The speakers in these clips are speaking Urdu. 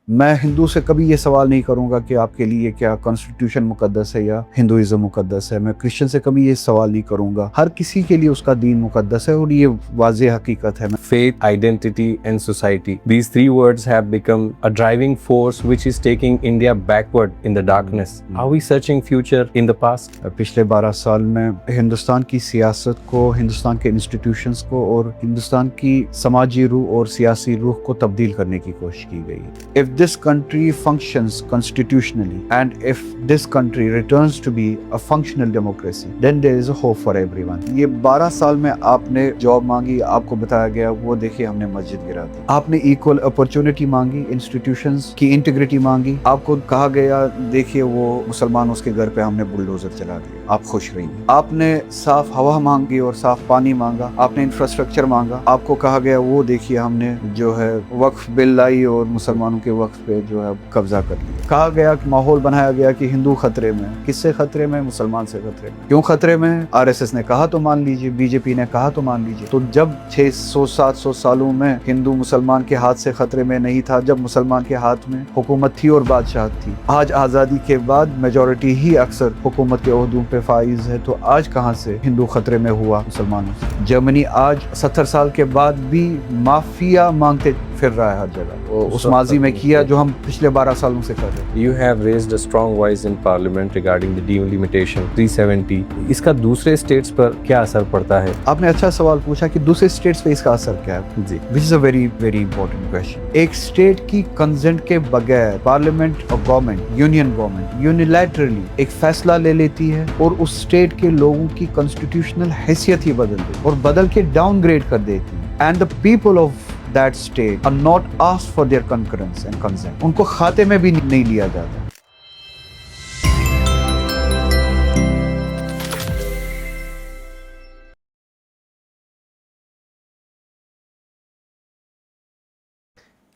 میں ہندو سے کبھی یہ سوال نہیں کروں گا کہ آپ کے لیے کیا کانسٹیٹیوشن مقدس ہے یا ہندوازم مقدس ہے. میں کرسچن سے کبھی یہ سوال نہیں کروں گا. ہر کسی کے لیے اس کا دین مقدس ہے اور یہ واضح حقیقت ہے. Faith, identity and society. These three words have become a driving force which is taking India backward in the darkness. Are we searching future in the past? پچھلے 12 سال میں ہندوستان کی سیاست کو، ہندوستان کے انسٹیٹیوشنز کو اور ہندوستان کی سماجی روح اور سیاسی روح کو تبدیل کرنے کی کوشش کی گئی. If this country functions constitutionally and if this country returns to be a functional democracy, then there is a hope for everyone. یہ 12 سال میں آپ نے جاب مانگی، آپ کو بتایا گیا وہ دیکھیے ہم نے مسجد گرا دی. آپ نے ایکول اپرچونٹی مانگی، انسٹیٹیوشنز کی انٹیگریٹی مانگی، آپ کو کہا گیا دیکھیے وہ مسلمان اس کے گھر پہ ہم نے بلڈوزر چلا دیا، آپ خوش رہیے. آپ نے صاف ہوا مانگی اور صاف پانی مانگا، آپ نے انفراسٹرکچر مانگا، آپ کو کہا گیا وہ دیکھیے ہم نے جو ہے وقف بل لائی اور مسلمانوں کے وقف پہ جو ہے قبضہ کر لیا. کہا گیا کہ ماحول بنایا گیا کہ ہندو خطرے میں. کس سے خطرے میں؟ مسلمان سے خطرے میں. کیوں خطرے میں؟ RSS نے کہا تو مان لیجیے، BJP نے کہا تو مان لیجیے. تو جب 600-700 سالوں میں ہندو مسلمان کے ہاتھ سے خطرے میں نہیں تھا، جب مسلمان کے ہاتھ میں حکومت تھی اور بادشاہت تھی. آج آزادی کے بعد میجورٹی ہی اکثر حکومت کے عہدوں پہ فائز ہے، تو آج کہاں سے ہندو خطرے میں ہوا مسلمانوں سے؟ جرمنی آج 70 سال کے بعد بھی مافیا مانگتے پھر رہا ہے ہر جگہ. اس ماضی میں کیا جو ہم پچھلے 12 سالوں سے کر رہے ہیں. You have raised a strong voice in parliament regarding the delimitation 370. اس کا دوسرے اسٹیٹس پر کیا اثر پڑتا ہے؟ آپ نے اچھا سوال پوچھا کہ دوسرے اسٹیٹس پہ اس کا اثر کیا ہے. جی. Which is a very very important question. ایک اسٹیٹ کی کنسنٹ کے بغیر پارلیمنٹ اور گورنمنٹ، یونین گورنمنٹ یونیلیٹرلی ایک فیصلہ لے لیتی ہے اور اس اسٹیٹ کے لوگوں کی کانسٹیٹیوشنل حیثیت ہی بدل دیتی اور بدل کے ڈاؤن گریڈ کر دیتی ہے. And the people of that state are not asked for their concurrence and consent. ان کو کھاتے میں بھی نہیں لیا جاتا.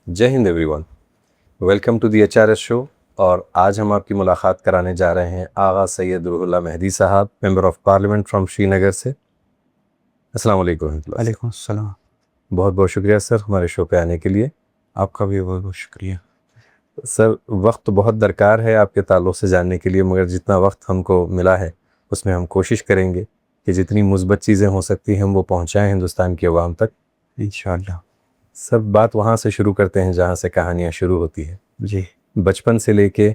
Jai Hind everyone, welcome to the HRS show. اور آج ہم آپ کی ملاقات کرانے جا رہے ہیں آغا سید روح اللہ مہدی صاحب، ممبر آف پارلیمنٹ فرام شری نگر سے. السلام علیکم. علیکم السلام. بہت بہت شکریہ سر ہمارے شو پہ آنے کے لیے. آپ کا بھی بہت بہت شکریہ. سر وقت بہت درکار ہے آپ کے تعلق سے جاننے کے لیے، مگر جتنا وقت ہم کو ملا ہے اس میں ہم کوشش کریں گے کہ جتنی مثبت چیزیں ہو سکتی ہیں ہم وہ پہنچائیں ہندوستان کی عوام تک انشاءاللہ. سب بات وہاں سے شروع کرتے ہیں جہاں سے کہانیاں شروع ہوتی ہیں. جی. بچپن سے لے کے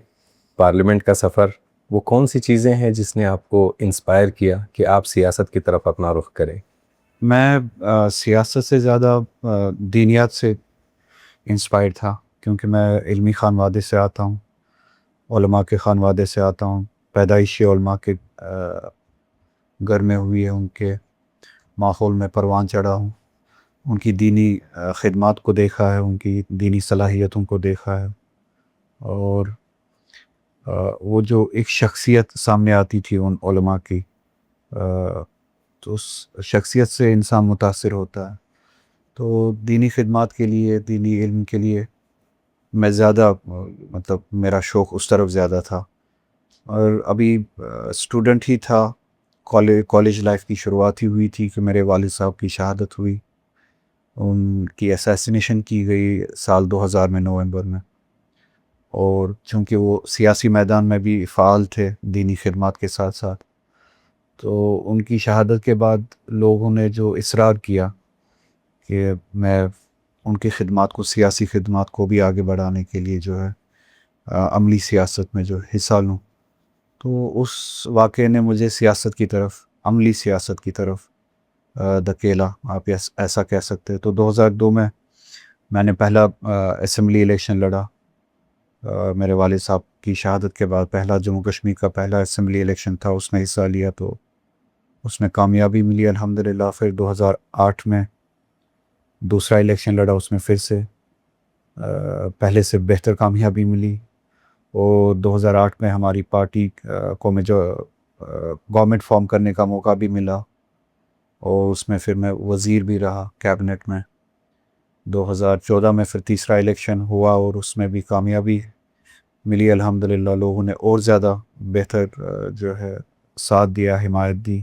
پارلیمنٹ کا سفر، وہ کون سی چیزیں ہیں جس نے آپ کو انسپائر کیا کہ آپ سیاست کی طرف اپنا رخ کریں؟ میں سیاست سے زیادہ دینیات سے انسپائر تھا، کیونکہ میں علمی خانوادے سے آتا ہوں، علماء کے خانوادے سے آتا ہوں. پیدائشی علماء کے گھر میں ہوئی ہے، ان کے ماحول میں پروان چڑھا ہوں، ان کی دینی خدمات کو دیکھا ہے، ان کی دینی صلاحیتوں کو دیکھا ہے. اور وہ جو ایک شخصیت سامنے آتی تھی ان علماء کی، تو اس شخصیت سے انسان متاثر ہوتا ہے. تو دینی خدمات کے لیے، دینی علم کے لیے میں زیادہ مطلب میرا شوق اس طرف زیادہ تھا. اور ابھی اسٹوڈنٹ ہی تھا، کالج لائف کی شروعات ہی ہوئی تھی کہ میرے والد صاحب کی شہادت ہوئی. ان کی اسیسینیشن کی گئی سال 2000 میں نومبر میں. اور چونکہ وہ سیاسی میدان میں بھی فعال تھے دینی خدمات کے ساتھ ساتھ، تو ان کی شہادت کے بعد لوگوں نے جو اصرار کیا کہ میں ان کی خدمات کو، سیاسی خدمات کو بھی آگے بڑھانے کے لیے جو ہے عملی سیاست میں جو حصہ لوں. تو اس واقعے نے مجھے سیاست کی طرف، عملی سیاست کی طرف دھکیلا، آپ ایسا کہہ سکتے ہیں. تو 2002 میں نے پہلا اسمبلی الیکشن لڑا. میرے والد صاحب کی شہادت کے بعد پہلا جموں کشمیر کا پہلا اسمبلی الیکشن تھا، اس میں حصہ لیا تو اس میں کامیابی ملی الحمدللہ. پھر 2008 میں دوسرا الیکشن لڑا، اس میں پھر سے پہلے سے بہتر کامیابی ملی. اور 2008 میں ہماری پارٹی کو میں جو گورنمنٹ فارم کرنے کا موقع بھی ملا، اور اس میں پھر میں وزیر بھی رہا کیبنٹ میں. 2014 میں پھر تیسرا الیکشن ہوا اور اس میں بھی کامیابی ملی الحمدللہ. لوگوں نے اور زیادہ بہتر جو ہے ساتھ دیا، حمایت دی.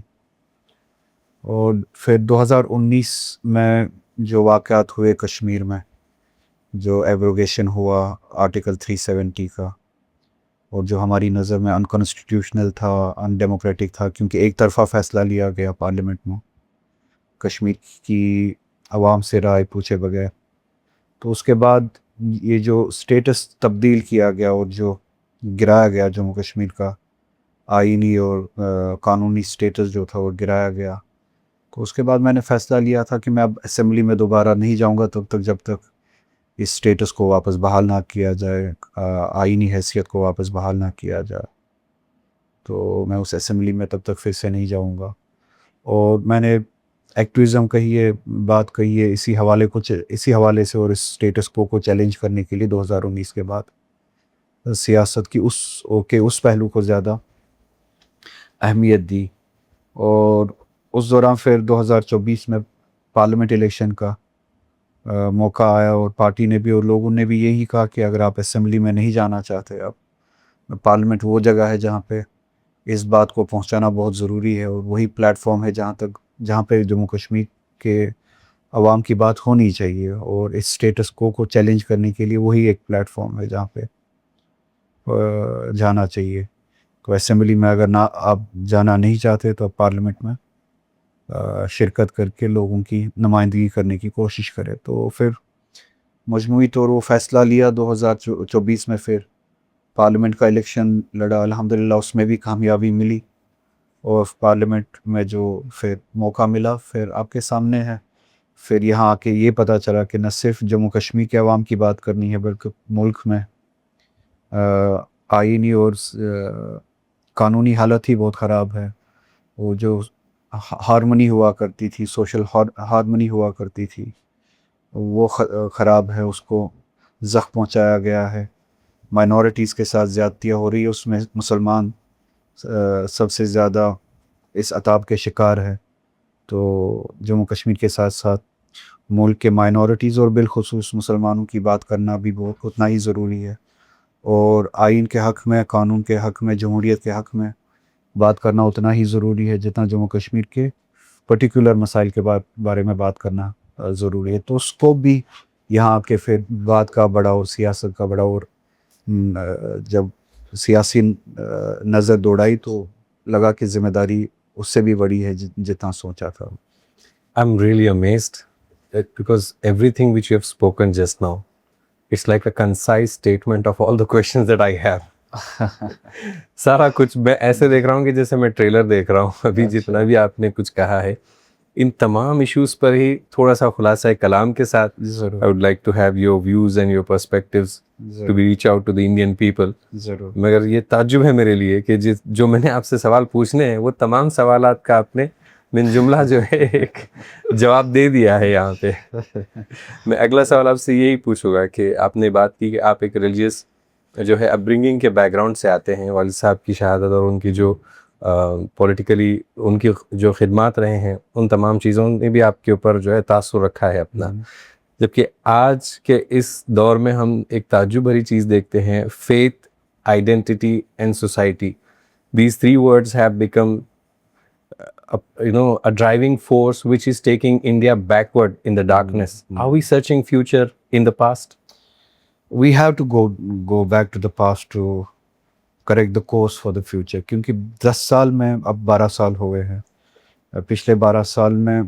اور پھر 2019 میں جو واقعات ہوئے کشمیر میں، جو ایبروگیشن ہوا آرٹیکل 370 کا، اور جو ہماری نظر میں انکانسٹیٹیوشنل تھا، ان ڈیموکریٹک تھا، کیونکہ ایک طرفہ فیصلہ لیا گیا پارلیمنٹ میں کشمیر کی عوام سے رائے پوچھے بغیر. تو اس کے بعد یہ جو اسٹیٹس تبدیل کیا گیا اور جو گرایا گیا جموں کشمیر کا آئینی اور قانونی اسٹیٹس جو تھا وہ گرایا گیا. تو اس کے بعد میں نے فیصلہ لیا تھا کہ میں اب اسمبلی میں دوبارہ نہیں جاؤں گا تب تک جب تک اس اسٹیٹس کو واپس بحال نہ کیا جائے، آئینی حیثیت کو واپس بحال نہ کیا جائے. تو میں اس اسمبلی میں تب تک پھر سے نہیں جاؤں گا. اور میں نے ایکٹیویزم کہی ہے، بات کہی ہے اسی حوالے سے اور اس اسٹیٹس کو چیلنج کرنے کے لیے 2019 کے بعد سیاست کی اس پہلو کو زیادہ اہمیت دی. اور اس دوران پھر 2024 میں پارلیمنٹ الیکشن کا موقع آیا، اور پارٹی نے بھی اور لوگوں نے بھی یہی کہا کہ اگر آپ اسمبلی میں نہیں جانا چاہتے، اب پارلیمنٹ وہ جگہ ہے جہاں پہ اس بات کو پہنچانا بہت ضروری ہے، اور وہی پلیٹ فارم ہے جہاں پہ جموں کشمیر کے عوام کی بات ہونی چاہیے، اور اس اسٹیٹس کو چیلنج کرنے کے لیے وہی ایک پلیٹ فارم ہے جہاں پہ جانا چاہیے. تو اسمبلی میں اگر نہ آپ جانا نہیں چاہتے تو آپ پارلیمنٹ میں شرکت کر کے لوگوں کی نمائندگی کرنے کی کوشش کرے. تو پھر مجموعی طور وہ فیصلہ لیا 2024 میں، پھر پارلیمنٹ کا الیکشن لڑا، الحمدللہ اس میں بھی کامیابی ملی، اور پارلیمنٹ میں جو پھر موقع ملا پھر آپ کے سامنے ہے. پھر یہاں آ کے یہ پتہ چلا کہ نہ صرف جموں کشمیر کے عوام کی بات کرنی ہے بلکہ ملک میں آئینی اور قانونی حالت ہی بہت خراب ہے. وہ جو ہارمنی ہوا کرتی تھی، سوشل ہارمنی ہوا کرتی تھی، وہ خراب ہے، اس کو زخم پہنچایا گیا ہے. مائنورٹیز کے ساتھ زیادتیاں ہو رہی ہے، اس میں مسلمان سب سے زیادہ اس عطاب کے شکار ہے. تو جموں کشمیر کے ساتھ ساتھ ملک کے مائنورٹیز اور بالخصوص مسلمانوں کی بات کرنا بھی بہت اتنا ہی ضروری ہے. اور آئین کے حق میں، قانون کے حق میں، جمہوریت کے حق میں بات کرنا اتنا ہی ضروری ہے جتنا جموں کشمیر کے پرٹیکولر مسائل کے بارے میں بات کرنا ضروری ہے. تو اس کو بھی یہاں آ کے پھر بات کا بڑا اور سیاست کا بڑا، اور جب سیاسی نظر دوڑائی تو لگا کہ ذمہ داری اس سے بھی بڑی ہے جتنا سوچا تھا. I'm really amazed because everything which you have spoken just now, it's like a concise statement of all the questions that I have. سارا کچھ میں ایسے دیکھ رہا ہوں کہ جیسے میں ٹریلر دیکھ رہا ہوں. ابھی جتنا بھی آپ نے کچھ کہا ہے ان تمام ایشوز پر ہی تھوڑا سا خلاصہ کلام کے ساتھ I would like to have your views and your perspectives to be reach out to the Indian people. مگر یہ تعجب ہے میرے لیے کہ جو میں نے آپ سے سوال پوچھنے ہیں وہ تمام سوالات کا آپ نے من جملہ جو ہے ایک جواب دے دیا ہے یہاں پہ. میں اگلا سوال آپ سے یہی پوچھوں گا کہ آپ نے بات کی کہ آپ ایک ریلیجیس جو ہے اپ برنگنگ کے بیک گراؤنڈ سے آتے ہیں. والد صاحب کی شہادت اور ان کی جو پولیٹیکلی ان کی جو خدمات رہے ہیں ان تمام چیزوں نے بھی آپ کے اوپر جو ہے تاثر رکھا ہے اپنا. جبکہ آج کے اس دور میں ہم ایک تعجب بھری چیز دیکھتے ہیں، faith, identity and society. These three words have become a driving force which is taking India backward in the darkness. Are we searching future in the past? We have to go back to the past to correct the course for the future. کیونکہ 10 سال میں اب 12 سال ہو گئے ہیں. پچھلے 12 سال میں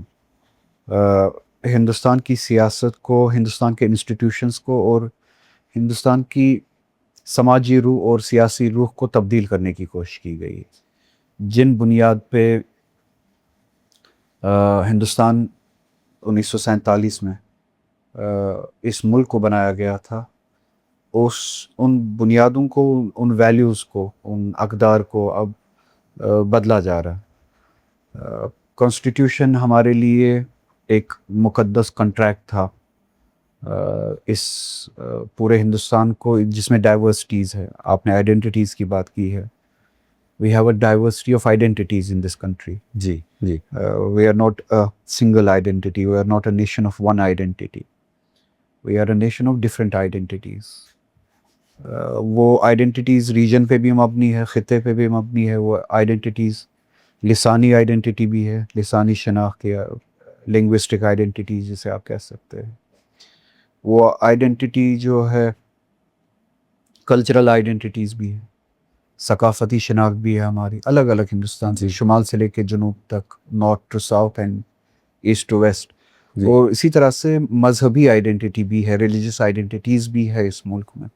ہندوستان کی سیاست کو، ہندوستان کے انسٹیٹیوشنز کو اور ہندوستان کی سماجی روح اور سیاسی روح کو تبدیل کرنے کی کوشش کی گئی. جن بنیاد پہ ہندوستان 1947 میں اس ملک کو بنایا گیا تھا، ان بنیادوں کو، ان ویلیوز کو، ان اقدار کو اب بدلا جا رہا ہے. کانسٹیٹیوشن ہمارے لیے ایک مقدس کنٹریکٹ تھا اس پورے ہندوستان کو، جس میں ڈائیورسٹیز ہے. آپ نے آئیڈینٹیٹیز کی بات کی ہے. We have a diversity of identities in this country. جی جی. We are not a single identity. We are not a nation of one identity. We are a nation of different identities. وہ آئیڈینٹیٹیز ریجن پہ بھی مبنی ہے، خطے پہ بھی مبنی ہے. وہ آئیڈینٹیٹیز لسانی آئیڈینٹی بھی ہے، لسانی شناخت یا لنگوسٹک آئیڈینٹیٹیز جسے آپ کہہ سکتے ہیں. وہ آئیڈینٹی جو ہے کلچرل آئیڈینٹیز بھی ہے, ثقافتی شناخت بھی ہے ہماری الگ الگ ہندوستان سے, شمال سے لے کے جنوب تک, north to south and east to west. اور اسی طرح سے مذہبی آئیڈینٹی بھی ہے, ریلیجس آئیڈینٹیز بھی ہے اس ملک میں.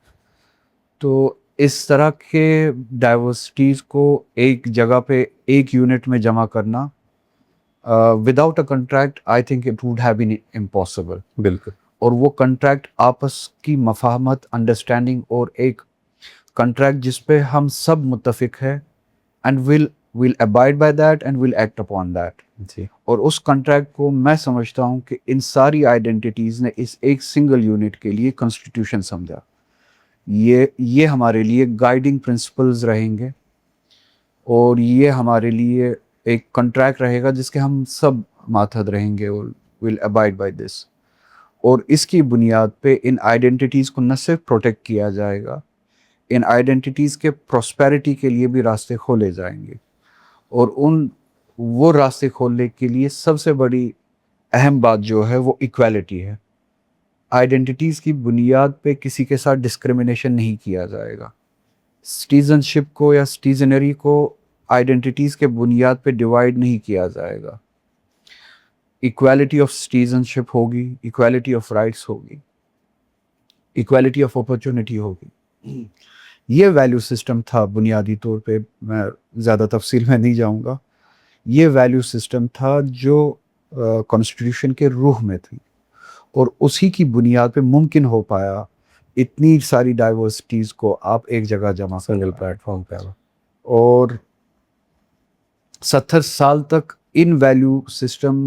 تو اس طرح کے ڈائیورسٹیز کو ایک جگہ پہ ایک یونٹ میں جمع کرنا without a contract I think it would have been impossible. بالکل. اور وہ کنٹریکٹ آپس کی مفاہمت, انڈرسٹینڈنگ, اور ایک کنٹریکٹ جس پہ ہم سب متفق ہے and we'll abide by that and we'll act upon that. جی. اور اس کنٹریکٹ کو میں سمجھتا ہوں کہ ان ساری آئیڈینٹیز نے اس ایک سنگل یونٹ کے لیے کنسٹیٹیوشن سمجھا. یہ ہمارے لیے گائیڈنگ پرنسپلز رہیں گے, اور یہ ہمارے لیے ایک کنٹریکٹ رہے گا جس کے ہم سب ماتحت رہیں گے, اور we'll abide by this. اور اس کی بنیاد پہ ان آئیڈینٹیز کو نہ صرف پروٹیکٹ کیا جائے گا, ان آئیڈینٹیز کے پراسپیرٹی کے لیے بھی راستے کھولے جائیں گے. اور وہ راستے کھولنے کے لیے سب سے بڑی اہم بات جو ہے وہ ایکویلٹی ہے. آئیڈینٹیز کی بنیاد پہ کسی کے ساتھ ڈسکریمنیشن نہیں کیا جائے گا. سٹیزن شپ کو یا سٹیزنری کو آئیڈینٹیز کے بنیاد پہ ڈیوائڈ نہیں کیا جائے گا. ایکویلٹی آف سٹیزن شپ ہوگی, ایکویلٹی آف رائٹس ہوگی, ایکویلٹی آف اپرچونٹی ہوگی. یہ ویلیو سسٹم تھا بنیادی طور پہ, میں زیادہ تفصیل میں نہیں جاؤں گا. یہ ویلیو سسٹم تھا جو کانسٹیٹیوشن کے روح میں تھی, اور اسی کی بنیاد پہ ممکن ہو پایا اتنی ساری ڈائیورسٹیز کو آپ ایک جگہ جمع سنگل پلیٹ فارم پہ. اور 70 سال تک ان ویلیو سسٹم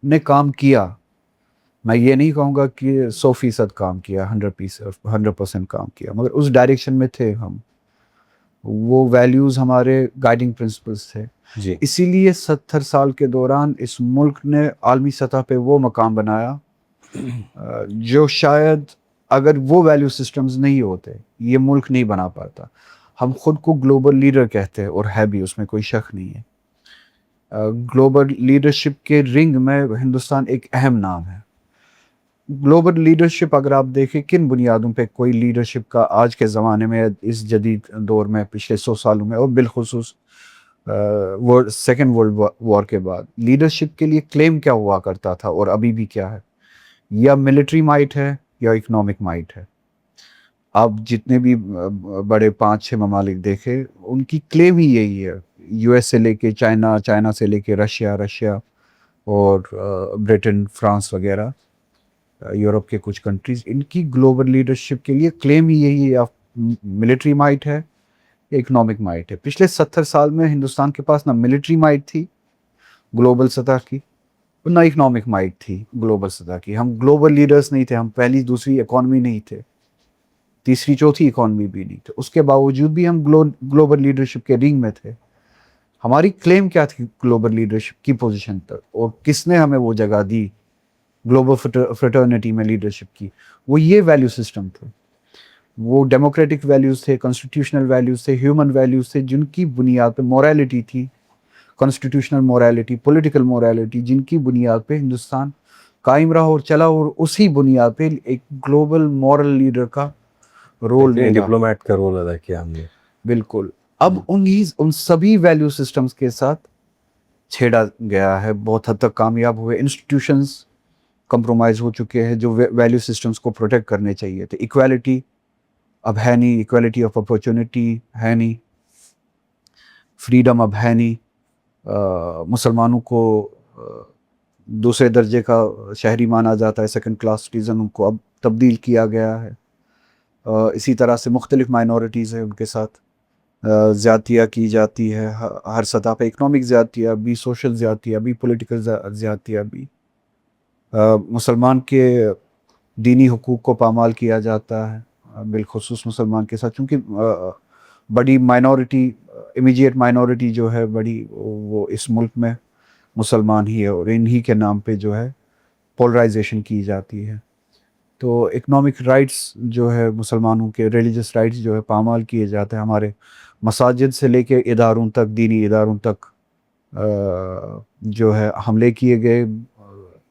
نے کام کیا. میں یہ نہیں کہوں گا کہ 100% کام کیا, 100% کام کیا, مگر اس ڈائریکشن میں تھے ہم. وہ ویلیوز ہمارے گائیڈنگ پرنسپلز تھے. جی. اسی لیے 70 سال کے دوران اس ملک نے عالمی سطح پہ وہ مقام بنایا جو شاید اگر وہ ویلیو سسٹمز نہیں ہوتے یہ ملک نہیں بنا پاتا. ہم خود کو گلوبل لیڈر کہتے ہیں, اور ہے بھی, اس میں کوئی شک نہیں ہے. گلوبل لیڈرشپ کے رنگ میں ہندوستان ایک اہم نام ہے. گلوبل لیڈرشپ اگر آپ دیکھیں کن بنیادوں پہ کوئی لیڈرشپ کا آج کے زمانے میں, اس جدید دور میں, پچھلے 100 سالوں میں, اور بالخصوص سیکنڈ ورلڈ وار کے بعد لیڈرشپ کے لیے کلیم کیا ہوا کرتا تھا اور ابھی بھی کیا ہے؟ یا ملٹری مائٹ ہے یا اکنامک مائٹ ہے. آپ جتنے بھی بڑے 5-6 ممالک دیکھیں ان کی کلیم ہی یہی ہے. یو ایس سے لے کے چائنا, چائنا سے لے کے رشیا اور برٹن, فرانس وغیرہ, یورپ کے کچھ کنٹریز, ان کی گلوبل لیڈرشپ کے لیے کلیم ہی یہی ہے, ملٹری مائٹ ہے یا اکنامک مائٹ ہے. پچھلے 70 سال میں ہندوستان کے پاس نہ ملٹری مائٹ تھی گلوبل سطح کی, نہ اکنامک مائٹ تھی گلوبل سطح کی. ہم گلوبل لیڈرز نہیں تھے, ہم پہلی دوسری اکانومی نہیں تھے, تیسری چوتھی اکانومی بھی نہیں تھے. اس کے باوجود بھی ہم گلوبل لیڈرشپ کے رنگ میں تھے. ہماری کلیم کیا تھی گلوبل لیڈرشپ کی پوزیشن تک, اور کس نے ہمیں وہ جگہ دی گلوبل فریٹرنیٹی میں لیڈرشپ کی؟ وہ یہ ویلیو سسٹم تھے, وہ ڈیموکریٹک ویلیوز تھے, کانسٹیٹیوشنل ویلیوز تھے, ہیومن ویلیوز تھے, جن کی بنیاد پہ موریلٹی تھی, کانسٹیٹیوشنل موریلٹی, پولیٹیکل موریلٹی, جن کی بنیاد پہ ہندوستان قائم رہا اور چلا, اور اسی بنیاد پہ ایک گلوبل مورل لیڈر کا رول ملا, ڈپلومیٹ کا رول ادا کیا ہم نے. بالکل. اب ان سبھی ویلیو سسٹمز کے ساتھ چھیڑا گیا ہے, بہت حد تک کامیاب ہوئے. انسٹیٹیوشنز کمپرومائز ہو چکے ہیں جو ویلیو سسٹمز کو پروٹیکٹ کرنے چاہیے تھے. ایکویلٹی اب ہے نہیں, ایکویلٹی آف اپرچونٹی ہے نہیں, فریڈم اب ہے نہیں. مسلمانوں کو دوسرے درجے کا شہری مانا جاتا ہے, سیکنڈ کلاس سٹیزن, ان کو اب تبدیل کیا گیا ہے. اسی طرح سے مختلف مائنورٹیز ہیں, ان کے ساتھ زیادتیاں کی جاتی ہے ہر سطح پہ, اکنامک زیادتیاں بھی, سوشل زیادتیاں بھی, پولیٹیکل زیادتیاں بھی. مسلمان کے دینی حقوق کو پامال کیا جاتا ہے, بالخصوص مسلمان کے ساتھ, چونکہ بڑی مائنورٹی, امیجیٹ مائنورٹی جو ہے بڑی, وہ اس ملک میں مسلمان ہی ہے, اور انہی کے نام پہ جو ہے پولرائزیشن کی جاتی ہے. تو اکنامک رائٹس جو ہے مسلمانوں کے, ریلیجس رائٹس جو ہے پامال کیے جاتے ہیں. ہمارے مساجد سے لے کے اداروں تک, دینی اداروں تک جو ہے حملے کیے گئے,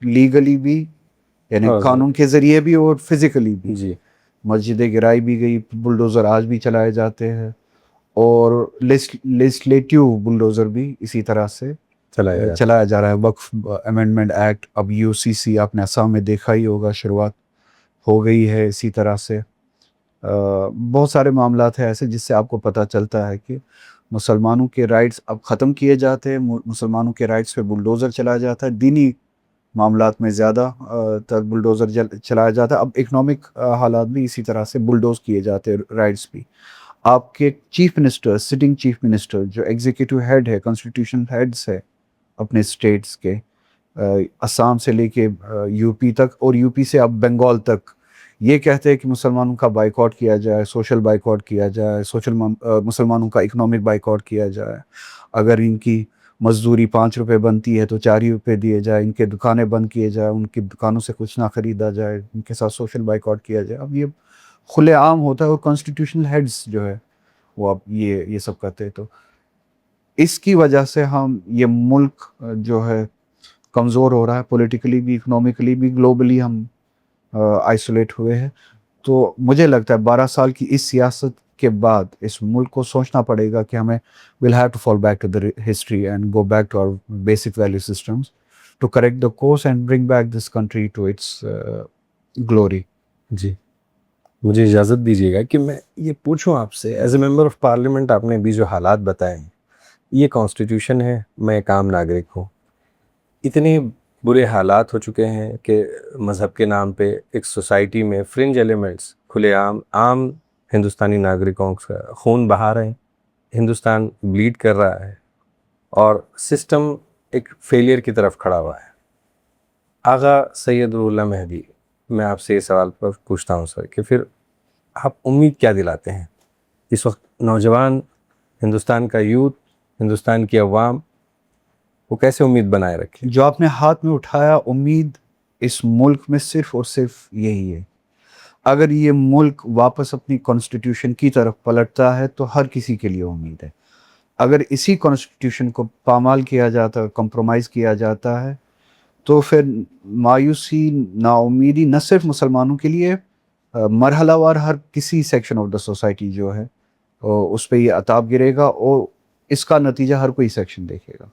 لیگلی بھی یعنی اور قانون کے ذریعے بھی اور فزیکلی بھی. جی مسجدیں گرائی بھی گئی, بلڈوزر آج بھی چلائے جاتے ہیں, اور لیجسلیٹو بلڈوزر بھی اسی طرح سے چلایا جا رہا ہے. وقف امینڈمنٹ ایکٹ, اب یو سی سی آپ نے آسام میں دیکھا ہی ہوگا, شروعات ہو گئی ہے اسی طرح سے. بہت سارے معاملات ہیں ایسے جس سے آپ کو پتہ چلتا ہے کہ مسلمانوں کے رائٹس اب ختم کیے جاتے ہیں, مسلمانوں کے رائٹس پہ بلڈوزر چلایا جاتا ہے. دینی معاملات میں زیادہ تر بلڈوزر چلایا جاتا ہے. اب اکنامک حالات بھی اسی طرح سے بلڈوز کیے جاتے ہیں, رائٹس بھی. آپ کے chief minister, sitting chief minister جو ایگزیکٹو ہیڈ ہے, کانسٹیٹیوشنل ہیڈز ہے اپنے اسٹیٹس کے, آسام سے لے کے یو پی تک, اور یو پی سے اب بنگال تک, یہ کہتے ہیں کہ مسلمانوں کا بائیکاٹ کیا جائے, سوشل بائیکاٹ کیا جائے, مسلمانوں کا اکنامک بائیکاٹ کیا جائے. اگر ان کی مزدوری 5 روپے بنتی ہے تو 4 ہی روپے دیے جائے, ان کے دکانیں بند کیے جائے, ان کی دکانوں سے کچھ نہ خریدا جائے, ان کے ساتھ سوشل بائیکاٹ کیا جائے. اب یہ کھلے عام ہوتا ہے, اور کانسٹیٹیوشنل ہیڈز جو ہے وہ اب یہ سب کرتے ہیں. تو اس کی وجہ سے ہم یہ ملک جو ہے کمزور ہو رہا ہے, پولیٹیکلی بھی, اکنامکلی بھی, گلوبلی ہم آئسولیٹ ہوئے ہیں. تو مجھے لگتا ہے 12 سال کی اس سیاست کے بعد اس ملک کو سوچنا پڑے گا کہ ہمیں we'll have to fall back to the history and go back to our basic value systems to correct the course and bring back this country to its glory. جی مجھے اجازت دیجیے گا کہ میں یہ پوچھوں آپ سے, as a member of parliament آپ نے ابھی جو حالات بتائے ہیں, یہ کانسٹیٹیوشن ہے, میں ایک عام ناگرک ہوں, اتنے برے حالات ہو چکے ہیں کہ مذہب کے نام پہ ایک سوسائٹی میں فرنج ایلیمنٹس کھلے عام ہندوستانی ناگرکوں کا خون بہا رہے ہیں, ہندوستان بلیڈ کر رہا ہے, اور سسٹم ایک فیلئر کی طرف کھڑا ہوا ہے. آغا سید روح اللہ مہدی, میں آپ سے یہ سوال پر پوچھتا ہوں سر کہ پھر آپ امید کیا دلاتے ہیں اس وقت نوجوان ہندوستان کا یوتھ, ہندوستان کی عوام, وہ کیسے امید بنائے رکھے؟ جو آپ نے ہاتھ میں اٹھایا, امید اس ملک میں صرف اور صرف یہی ہے. اگر یہ ملک واپس اپنی کانسٹیٹیوشن کی طرف پلٹتا ہے تو ہر کسی کے لیے امید ہے. اگر اسی کانسٹیٹیوشن کو پامال کیا جاتا, کمپرومائز کیا جاتا ہے, تو پھر مایوسی, نا امیدی نہ صرف مسلمانوں کے لیے, مرحلہ وار ہر کسی سیکشن آف دا سوسائٹی جو ہے اس پہ یہ عطاب گرے گا, اور اس کا نتیجہ ہر کوئی سیکشن دیکھے گا.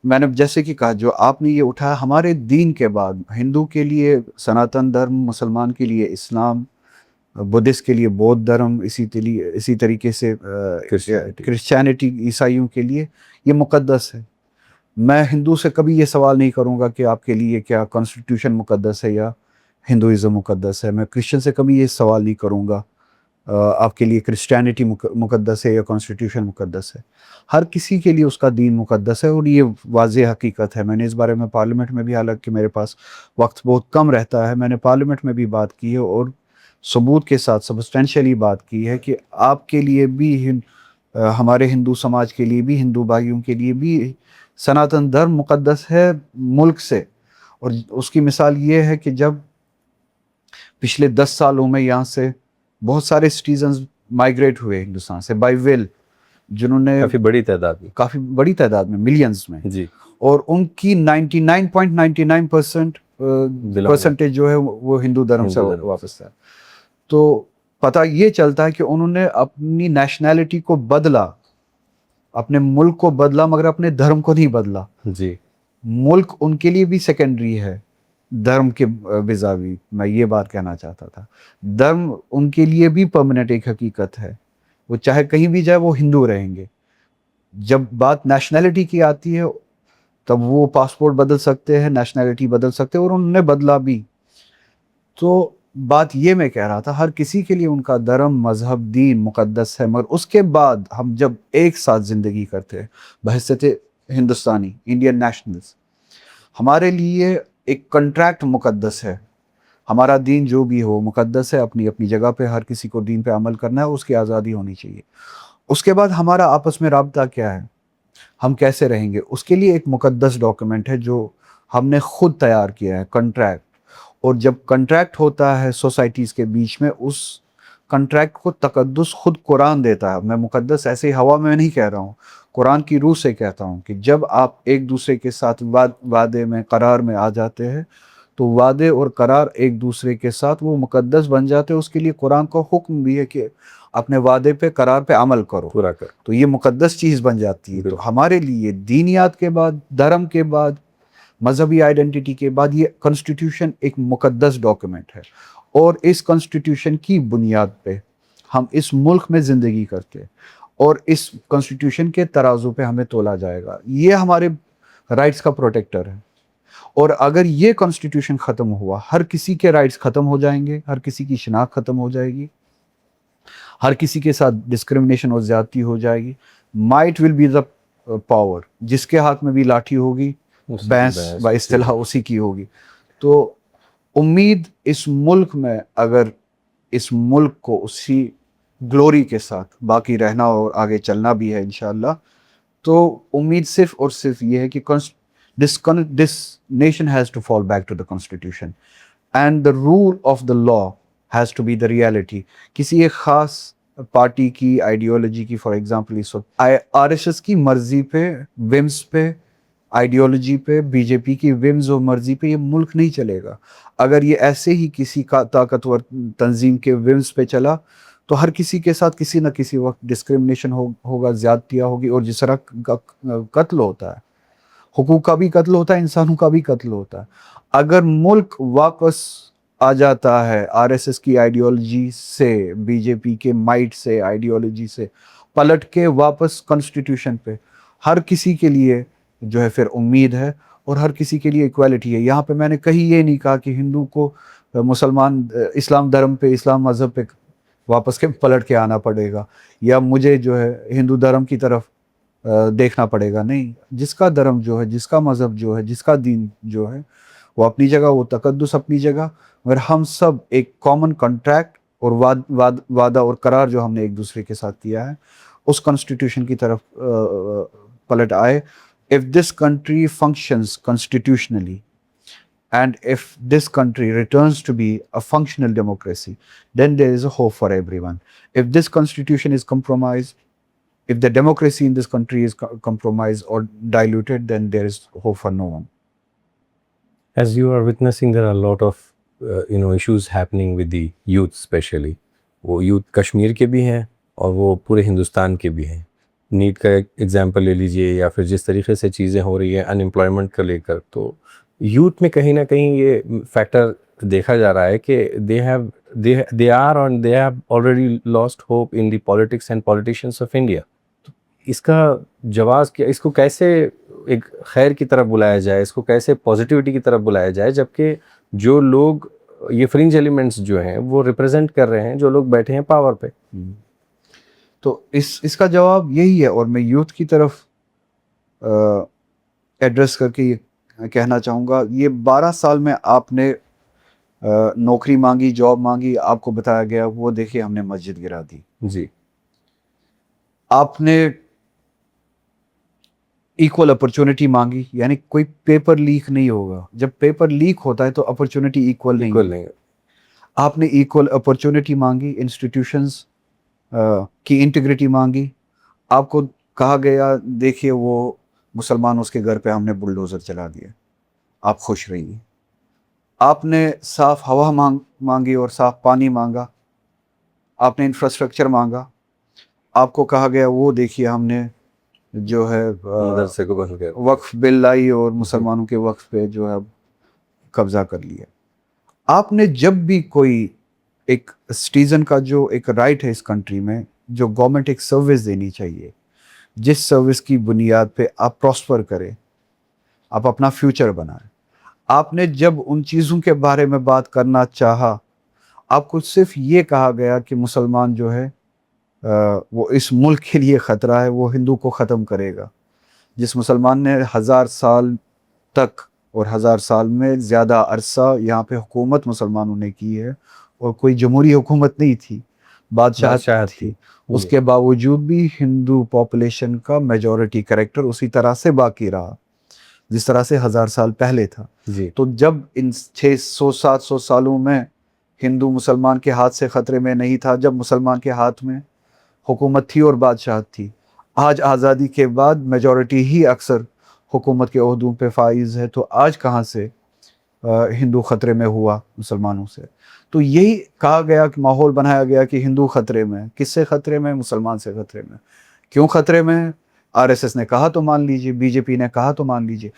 میں نے جیسے کہ کہا, جو آپ نے یہ اٹھایا, ہمارے دین کے بعد ہندو کے لیے سناتن دھرم, مسلمان کے لیے اسلام, بدھسٹ کے لیے بودھ دھرم, اسی طریقے سے کرسچینٹی, عیسائیوں کے لیے یہ مقدس ہے. میں ہندو سے کبھی یہ سوال نہیں کروں گا کہ آپ کے لیے کیا کانسٹیٹیوشن مقدس ہے یا ہندوازم مقدس ہے. میں کرسچن سے کبھی یہ سوال نہیں کروں گا آپ کے لیے کرسچینٹی مقدس ہے یا کانسٹیٹیوشن مقدس ہے. ہر کسی کے لیے اس کا دین مقدس ہے, اور یہ واضح حقیقت ہے. میں نے اس بارے میں پارلیمنٹ میں بھی, حالانکہ میرے پاس وقت بہت کم رہتا ہے, میں نے پارلیمنٹ میں بھی بات کی ہے, اور ثبوت کے ساتھ سبسٹینشلی بات کی ہے کہ آپ کے لیے بھی, ہمارے ہندو سماج کے لیے بھی, ہندو بھائیوں کے لیے بھی سناتن دھرم مقدس ہے ملک سے. اور اس کی مثال یہ ہے کہ جب پچھلے 10 سالوں میں یہاں سے بہت سارے سٹیزنز مائیگریٹ ہوئے ہندوستان سے بائی ول, جنہوں نے کافی بڑی تعداد میں, ملینز میں, جی, اور ان کی 99.99% جو ہے وہ ہندو دھرم سے واپس ہے. تو پتہ یہ چلتا ہے کہ انہوں نے اپنی نیشنلٹی کو بدلا, اپنے ملک کو بدلا, مگر اپنے دھرم کو نہیں بدلا. جی, ملک ان کے لیے بھی سیکنڈری ہے دھرم کے بزاوی. میں یہ بات کہنا چاہتا تھا, دھرم ان کے لیے بھی پرماننٹ ایک حقیقت ہے. وہ چاہے کہیں بھی جائے وہ ہندو رہیں گے. جب بات نیشنلٹی کی آتی ہے تب وہ پاسپورٹ بدل سکتے ہیں, نیشنلٹی بدل سکتے ہیں, اور انہوں نے بدلا بھی. تو بات یہ میں کہہ رہا تھا, ہر کسی کے لیے ان کا دھرم, مذہب, دین مقدس ہے, مگر اس کے بعد ہم جب ایک ساتھ زندگی کرتے ہیں بحیثیت ہندوستانی, انڈین نیشنلز, ہمارے لیے ایک کنٹریکٹ مقدس ہے. ہمارا دین جو بھی ہو مقدس ہے, اپنی اپنی جگہ پہ ہر کسی کو دین پہ عمل کرنا ہے, اس کی آزادی ہونی چاہیے. اس کے بعد ہمارا آپس میں رابطہ کیا ہے, ہم کیسے رہیں گے, اس کے لیے ایک مقدس ڈاکیومنٹ ہے جو ہم نے خود تیار کیا ہے, کنٹریکٹ. اور جب کنٹریکٹ ہوتا ہے سوسائٹیز کے بیچ میں, اس کنٹریکٹ کو تقدس خود قرآن دیتا ہے. میں مقدس ایسے ہی ہوا میں نہیں کہہ رہا ہوں, قرآن کی روح سے کہتا ہوں کہ جب آپ ایک دوسرے کے ساتھ وعدے میں, قرار میں آ جاتے ہیں, تو وعدے اور قرار ایک دوسرے کے ساتھ وہ مقدس بن جاتے ہیں. اس کے لیے قرآن کا حکم بھی ہے کہ اپنے وعدے پہ قرار پہ عمل کرو, پورا کر. تو یہ مقدس چیز بن جاتی ہے. تو بالکل. ہمارے لیے دینیات کے بعد, دھرم کے بعد, مذہبی آئیڈینٹی کے بعد یہ کانسٹیٹیوشن ایک مقدس ڈاکیومنٹ ہے, اور اس کانسٹیٹیوشن کی بنیاد پہ ہم اس ملک میں زندگی کرتے ہیں, اور اس کانسٹیٹیوشن کے ترازو پہ ہمیں تولا جائے گا. یہ ہمارے رائٹس کا پروٹیکٹر ہے. اور اگر یہ کانسٹیٹیوشن ختم ہوا, ہر کسی کے رائٹس ختم ہو جائیں گے, ہر کسی کی شناخت ختم ہو جائے گی, ہر کسی کے ساتھ ڈسکرمنیشن اور زیادتی ہو جائے گی. Might will be the power, جس کے ہاتھ میں بھی لاٹھی ہوگی بحث با اصطلاح اسی کی ہوگی. تو امید اس ملک میں, اگر اس ملک کو اسی گلوری کے ساتھ باقی رہنا اور آگے چلنا بھی ہے انشاءاللہ, تو امید صرف اور صرف یہ ہے کہ this nation has to fall back to the constitution and the rule of the law has to be the reality. کسی ایک خاص پارٹی کی آئیڈیالوجی کی, فار ایگزامپل اس وقت RSS کی مرضی پہ, ومز پہ, آئیڈیالوجی پہ, بی جے پی کی ومز اور مرضی پہ یہ ملک نہیں چلے گا. اگر یہ ایسے ہی کسی کا طاقتور تنظیم کے ومز پہ چلا تو ہر کسی کے ساتھ کسی نہ کسی وقت ڈسکرمنیشن ہوگا, زیادتیاں ہوگی. اور جس طرح قتل ہوتا ہے, حقوق کا بھی قتل ہوتا ہے, انسانوں کا بھی قتل ہوتا ہے. اگر ملک واپس آ جاتا ہے RSS کی آئیڈیالوجی سے, بی جے پی کے مائٹ سے, آئیڈیالوجی سے پلٹ کے واپس کانسٹیٹیوشن پہ, ہر کسی کے لیے جو ہے پھر امید ہے, اور ہر کسی کے لیے ایکویلٹی ہے. یہاں پہ میں نے کہیں یہ نہیں کہا کہ ہندو کو مسلمان اسلام دھرم پہ, اسلام مذہب پہ واپس کے پلٹ کے آنا پڑے گا, یا مجھے جو ہے ہندو دھرم کی طرف دیکھنا پڑے گا. نہیں, جس کا دھرم جو ہے, جس کا مذہب جو ہے, جس کا دین جو ہے, وہ اپنی جگہ, وہ تقدس اپنی جگہ, مگر ہم سب ایک کامن کنٹریکٹ اور وعدہ اور قرار جو ہم نے ایک دوسرے کے ساتھ کیا ہے, اس کانسٹیٹیوشن کی طرف پلٹ آئے. If this country functions constitutionally and if this country returns to be a functional democracy, then there is a hope for everyone. If this constitution is compromised, if the democracy in this country is compromised or diluted, then there is hope for no one. As you are witnessing, there are a lot of issues happening with the youth especially. وہ یوتھ کشمیر کے بھی ہیں اور وہ پورے ہندوستان کے بھی ہیں. نیٹ کا ایک ایگزامپل لے لیجئے, یا پھر جس طریقے سے چیزیں ہو رہی ہیں ان امپلائمنٹ کو لے کر, تو یوتھ میں کہیں نہ کہیں یہ فیکٹر دیکھا جا رہا ہے کہ they are and they have already lost hope in the politics and politicians of India. اس کا جواز کیا, اس کو کیسے ایک خیر کی طرف بلایا جائے, اس کو کیسے پازیٹیوٹی کی طرف بلایا جائے, جبکہ جو لوگ یہ فرنج ایلیمنٹس جو ہیں وہ ریپرزینٹ کر رہے ہیں, جو لوگ بیٹھے ہیں پاور پہ. تو اس کا جواب یہی ہے, اور میں یوتھ کی طرف ایڈریس کر کے یہ کہنا چاہوں گا, یہ 12 سال میں آپ نے نوکری مانگی, جاب مانگی, آپ کو بتایا گیا وہ دیکھیے ہم نے مسجد گرا دی. جی. آپ نے ایکول اپرچونٹی مانگی, یعنی کوئی پیپر لیک نہیں ہوگا. جب پیپر لیک ہوتا ہے تو اپرچونٹی ایکول نہیں. آپ نے ایکول اپرچونٹی مانگی, انسٹیٹیوشنز کی انٹیگریٹی مانگی. آپ کو کہا گیا دیکھیے وہ مسلمان, اس کے گھر پہ ہم نے بلڈوزر چلا دیا, آپ خوش رہیے. آپ نے صاف ہوا مانگی اور صاف پانی مانگا. آپ نے انفراسٹرکچر مانگا. آپ کو کہا گیا وہ دیکھیے ہم نے جو ہے مدرسے کو بند کر, وقف بل لائی اور مسلمانوں کے وقف پہ جو ہے قبضہ کر لیا. آپ نے جب بھی کوئی ایک سٹیزن کا جو ایک رائٹ ہے اس کنٹری میں, جو گورنمنٹ ایک سروس دینی چاہیے, جس سروس کی بنیاد پہ آپ پراسپر کریں, آپ اپنا فیوچر بنائیں, آپ نے جب ان چیزوں کے بارے میں بات کرنا چاہا, آپ کو صرف یہ کہا گیا کہ مسلمان جو ہے وہ اس ملک کے لیے خطرہ ہے, وہ ہندو کو ختم کرے گا. جس مسلمان نے 1000 سال تک اور 1000 سال میں زیادہ عرصہ یہاں پہ حکومت مسلمانوں نے کی ہے, اور کوئی جمہوری حکومت نہیں تھی, بادشاہت تھی, اس کے باوجود بھی ہندو پاپولیشن کا میجورٹی کریکٹر اسی طرح سے باقی رہا جس طرح سے 1000 سال پہلے تھا. جی. تو جب ان 600-700 سالوں میں ہندو مسلمان کے ہاتھ سے خطرے میں نہیں تھا, جب مسلمان کے ہاتھ میں حکومت تھی اور بادشاہت تھی, آج آزادی کے بعد میجورٹی ہی اکثر حکومت کے عہدوں پہ فائز ہے, تو آج کہاں سے ہندو خطرے میں ہوا مسلمانوں سے. تو یہی کہا گیا کہ ماحول بنایا گیا کہ ہندو خطرے میں. کس سے خطرے میں؟ مسلمان سے خطرے میں. کیوں خطرے میں؟ RSS نے کہا تو مان لیجیے, BJP نے کہا تو مان لیجیے.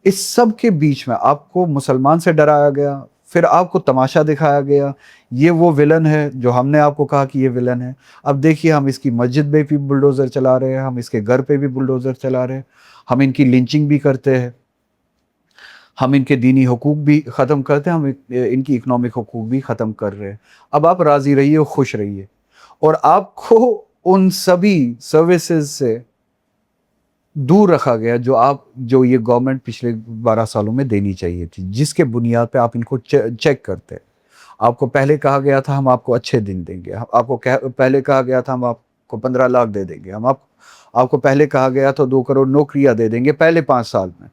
اس سب کے بیچ میں آپ کو مسلمان سے ڈرایا گیا, پھر آپ کو تماشا دکھایا گیا, یہ وہ ولن ہے جو ہم نے آپ کو کہا کہ یہ ولن ہے. اب دیکھیے ہم اس کی مسجد پہ بھی بلڈوزر چلا رہے ہیں, ہم اس کے گھر پہ بھی بلڈوزر چلا رہے ہیں, ہم ان کی لنچنگ بھی کرتے ہیں, ہم ان کے دینی حقوق بھی ختم کرتے ہیں, ہم ان کی اکنامک حقوق بھی ختم کر رہے ہیں. اب آپ راضی رہیے اور خوش رہیے, اور آپ کو ان سبھی سروسز سے دور رکھا گیا جو یہ گورنمنٹ پچھلے 12 سالوں میں دینی چاہیے تھی, جس کے بنیاد پہ آپ ان کو چیک کرتے. آپ کو پہلے کہا گیا تھا ہم آپ کو اچھے دن دیں گے, آپ کو پہلے کہا گیا تھا ہم آپ کو 15 لاکھ دے دیں گے, ہم آپ کو پہلے کہا گیا تھا 2 کروڑ نوکریاں دے دیں گے پہلے 5 سال میں.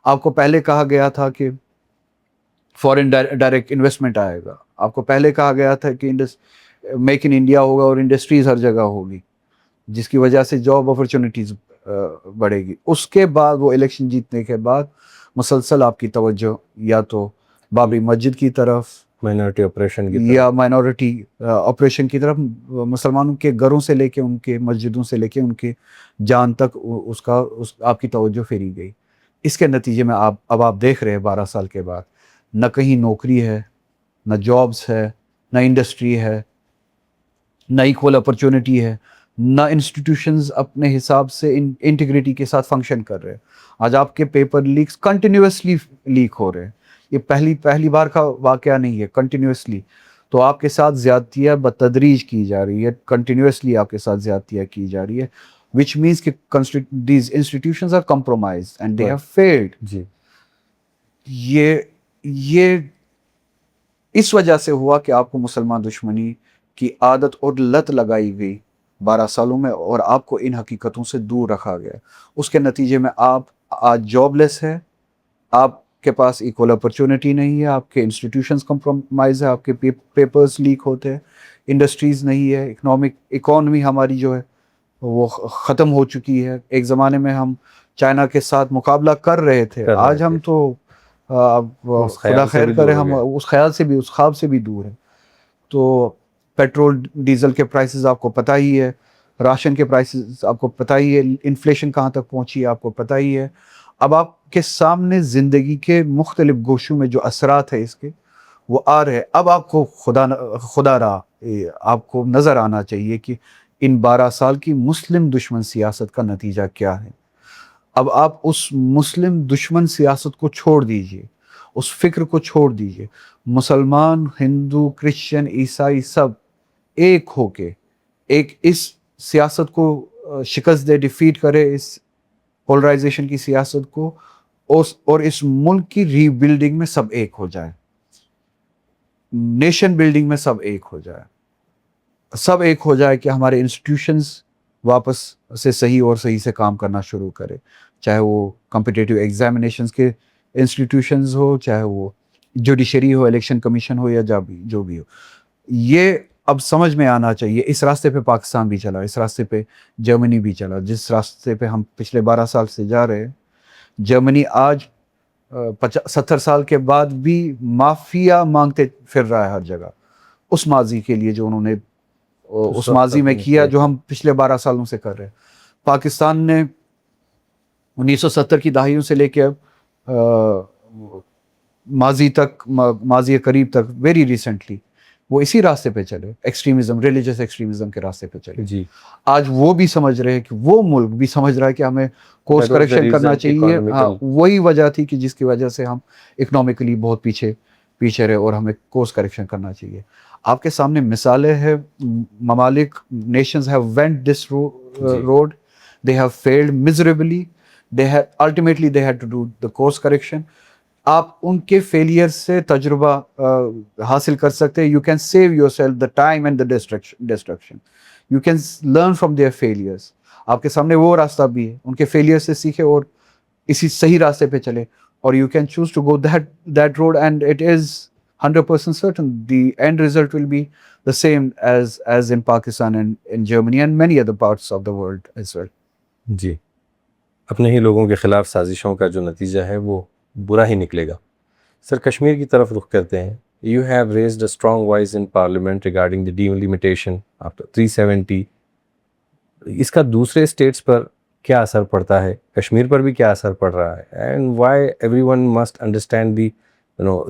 آپ کو پہلے کہا گیا تھا کہ فورن ڈائریکٹ انویسٹمنٹ آئے گا. آپ کو پہلے کہا گیا تھا کہ میک ان انڈیا ہوگا اور انڈسٹریز ہر جگہ ہوگی, جس کی وجہ سے جاب اپرچونیٹیز بڑھے گی. اس کے بعد وہ الیکشن جیتنے کے بعد مسلسل آپ کی توجہ یا تو بابری مسجد کی طرف, مائنورٹی آپریشن کی یا مائنورٹی آپریشن کی طرف, مسلمانوں کے گھروں سے لے کے ان کے مسجدوں سے لے کے ان کے جان تک آپ کی توجہ پھیری گئی. اس کے نتیجے میں اب آپ دیکھ رہے ہیں 12 سال کے بعد نہ کہیں نوکری ہے, نہ جابس ہے, نہ انڈسٹری ہے, نہ ایکول اپرچونٹی ہے, نہ انسٹیٹیوشنز اپنے حساب سے انٹیگریٹی کے ساتھ فنکشن کر رہے ہیں. آج آپ کے پیپر لیکس کنٹینیوسلی لیک ہو رہے ہیں, یہ پہلی بار کا واقعہ نہیں ہے, کنٹینیوسلی. تو آپ کے ساتھ زیادتیاں بتدریج کی جا رہی ہے, کنٹینیوسلی آپ کے ساتھ زیادتیاں کی جا رہی ہے, which means کہ these institutions are compromised and they have failed. جی یہ اس وجہ سے ہوا کہ آپ کو مسلمان دشمنی کی عادت اور لت لگائی گئی 12 سالوں میں, اور آپ کو ان حقیقتوں سے دور رکھا گیا. اس کے نتیجے میں آپ آج جاب لیس ہے, آپ کے پاس ایکول اپرچونٹی نہیں ہے, آپ کے انسٹیٹیوشنز کمپرومائز ہے, آپ کے پیپرز لیک ہوتے ہیں, انڈسٹریز نہیں ہے, اکانومی ہماری جو ہے وہ ختم ہو چکی ہے. ایک زمانے میں ہم چائنا کے ساتھ مقابلہ کر رہے تھے, آج ہم تو خدا خیر کرے ہم اس خیال سے بھی, اس خواب سے بھی دور ہیں. تو پیٹرول ڈیزل کے پرائسز آپ کو پتہ ہی ہے, راشن کے پرائسز آپ کو پتہ ہی ہے, انفلیشن کہاں تک پہنچی ہے آپ کو پتہ ہی ہے. اب آپ کے سامنے زندگی کے مختلف گوشوں میں جو اثرات ہیں اس کے وہ آ رہے ہیں. اب آپ کو خدا را آپ کو نظر آنا چاہیے کہ ان 12 سال کی مسلم دشمن سیاست کا نتیجہ کیا ہے. اب آپ اس مسلم دشمن سیاست کو چھوڑ دیجئے, اس فکر کو چھوڑ دیجئے. مسلمان, ہندو, کرسچن, عیسائی سب ایک ہو کے ایک اس سیاست کو شکست دے, ڈیفیٹ کرے اس پولرائزیشن کی سیاست کو, اور اس ملک کی ری بلڈنگ میں سب ایک ہو جائے, نیشن بلڈنگ میں سب ایک ہو جائے, سب ایک ہو جائے کہ ہمارے انسٹیٹیوشنز واپس سے صحیح اور صحیح سے کام کرنا شروع کرے, چاہے وہ کمپٹیٹیو ایگزامینیشنز کے انسٹیٹیوشنز ہو, چاہے وہ جوڈیشری ہو, الیکشن کمیشن ہو, یا جو بھی ہو. یہ اب سمجھ میں آنا چاہیے. اس راستے پہ پاکستان بھی چلا, اس راستے پہ جرمنی بھی چلا, جس راستے پہ ہم پچھلے 12 سال سے جا رہے ہیں. جرمنی آج 70 سال کے بعد بھی مافیا مانگتے پھر رہا ہے ہر جگہ, اس ماضی کے لیے جو انہوں نے اس ماضی میں کیا جو ہم پچھلے 12 سالوں سے کر رہے ہیں. پاکستان نے 1970 کی دہائیوں سے لے کے ماضی قریب تک, ویری ریسنٹلی وہ اسی راستے پہ چلے, ایکسٹریمزم, ریلیجس ایکسٹریمزم کے راستے پہ چلے. جی آج وہ بھی سمجھ رہے ہیں کہ وہ ملک بھی سمجھ رہا ہے کہ ہمیں کورس کریکشن کرنا چاہیے. ہاں, وہی وجہ تھی کہ جس کی وجہ سے ہم اکنامکلی بہت پیچھے رہے, اور ہمیں کورس کریکشن کرنا چاہیے. آپ کے سامنے مثالیں ہیں, ممالک, nations have went this road, they have failed miserably, ultimately they had to do the course correction. آپ ان کے فیلئر سے تجربہ حاصل کر سکتے ہیں. You can save yourself the time and the destruction. You can learn from their failures. آپ کے سامنے وہ راستہ بھی ہے, ان کے فیلئر سے سیکھے اور اسی صحیح راستے پہ چلے. اور you can choose to go that road, and it is 100% certain the end result will be the same as in Pakistan and in Germany and many other parts of the world as well. جی, اپنے ہی لوگوں کے خلاف سازشوں کا جو نتیجہ ہے وہ برا ہی نکلے گا. سر کشمیر کی طرف رخ کرتے ہیں. You have raised a strong voice in parliament regarding the delimitation after 370. اس کا دوسرے اسٹیٹس پر کیا اثر پڑتا ہے, کشمیر پر بھی کیا اثر پڑ رہا ہے, and why everyone must understand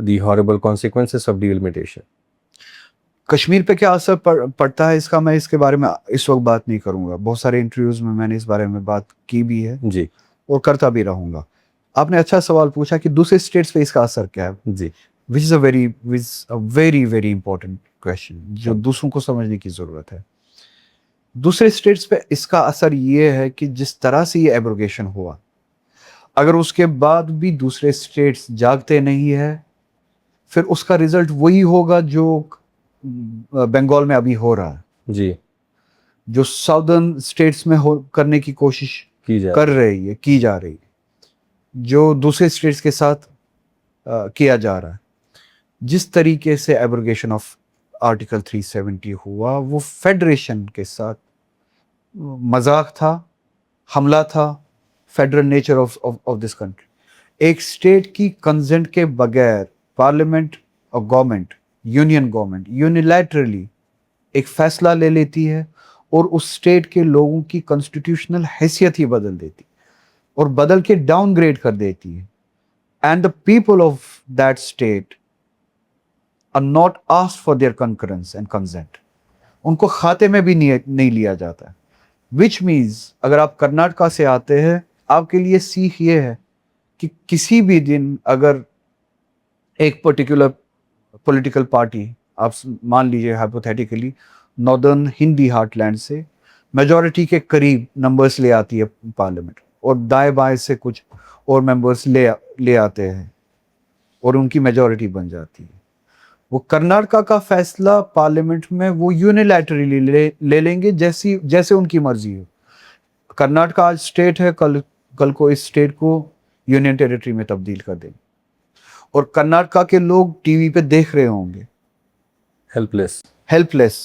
the horrible consequences of delimitation. Kashmir پہ کیا اثر پڑتا ہے اس کا میں اس کے بارے میں اس وقت بات نہیں کروں گا. بہت سارے انٹرویوز میں نے اس بارے میں بات کی بھی ہے جی اور کرتا بھی رہوں گا. آپ نے اچھا سوال پوچھا کہ دوسرے اسٹیٹس پہ اس کا اثر کیا ہے. جی which is a very very important question جو دوسروں کو سمجھنے کی ضرورت ہے. دوسرے اسٹیٹس پہ اس کا اثر یہ ہے کہ جس طرح سے یہ ایبروگیشن ہوا, اگر اس کے بعد بھی دوسرے اسٹیٹس جاگتے نہیں ہے, پھر اس کا رزلٹ وہی ہوگا جو بنگال میں ابھی ہو رہا ہے, جی جو ساؤدرن اسٹیٹس میں کرنے کی کوشش کی جائے کی جا رہی ہے, جو دوسرے اسٹیٹس کے ساتھ کیا جا رہا ہے. جس طریقے سے ایبروگیشن آف آرٹیکل 370 ہوا وہ فیڈریشن کے ساتھ مذاق تھا, حملہ تھا, federal nature of this country. ایک اسٹیٹ کی کنسنٹ کے بغیر پارلیمنٹ اور گورنمنٹ, یونین گورنمنٹ یونیلیٹرلی ایک فیصلہ لے لیتی ہے اور اس اسٹیٹ کے لوگوں کی کانسٹیٹیوشنل حیثیت ہی بدل دیتی اور بدل کے ڈاؤن گریڈ کر دیتی ہے. And the people of that state are not asked for their concurrence and consent. ان کو کھاتے میں بھی نہیں لیا جاتا ہے. which means اگر آپ کرناٹکا سے آتے ہیں, آپ کے لیے سیکھ یہ ہے کہ کسی بھی دن اگر ایک پرٹیکولر پولیٹیکل پارٹی, آپ مان لیجیے hypothetically northern Hindi heartland سے میجورٹی کے قریب نمبرز لے آتی ہے پارلیمنٹ, اور دائیں بائیں سے کچھ اور ممبرس لے آتے ہیں اور ان کی میجورٹی بن جاتی ہے. وہ کرناٹکا کا فیصلہ پارلیمنٹ میں وہ یونیلیٹرلی لے لیں گے جیسے ان کی مرضی ہو. کرناٹکا آج اسٹیٹ ہے, کل کو اس اسٹیٹ کو یونین ٹیریٹری میں تبدیل کر دیں گے, اور کرناٹکا کے لوگ ٹی وی پہ دیکھ رہے ہوں گے ہیلپ لیس.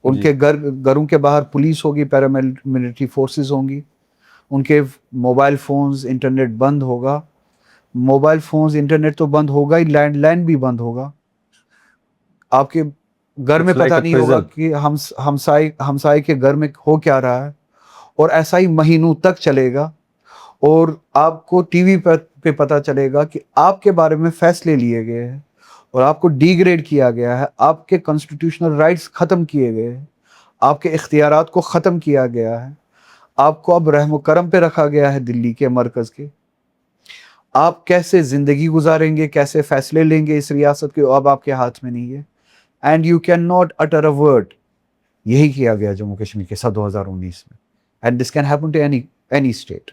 ان کے گھروں کے باہر پولیس ہوگی, پیراملٹری فورسز ہوں گی, ان کے موبائل فونز, انٹرنیٹ بند ہوگا. موبائل فونز, انٹرنیٹ تو بند ہوگا ہی, لینڈ لائن بھی بند ہوگا. آپ کے گھر میں پتہ نہیں ہوگا کہ ہمسائے کے گھر میں ہو کیا رہا ہے, اور ایسا ہی مہینوں تک چلے گا. اور آپ کو ٹی وی پہ پتہ چلے گا کہ آپ کے بارے میں فیصلے لیے گئے ہیں اور آپ کو ڈی گریڈ کیا گیا ہے, آپ کے کانسٹیٹیوشنل رائٹس ختم کیے گئے ہیں, آپ کے اختیارات کو ختم کیا گیا ہے, آپ کو اب رحم و کرم پہ رکھا گیا ہے دلی کے مرکز کے. آپ کیسے زندگی گزاریں گے, کیسے فیصلے لیں گے اس ریاست کے, اب آپ کے ہاتھ میں نہیں ہے. And you can not utter a word. یہی کیا گیا جموں کشمیر کے ساتھ 2019 میں. And this can happen to any state.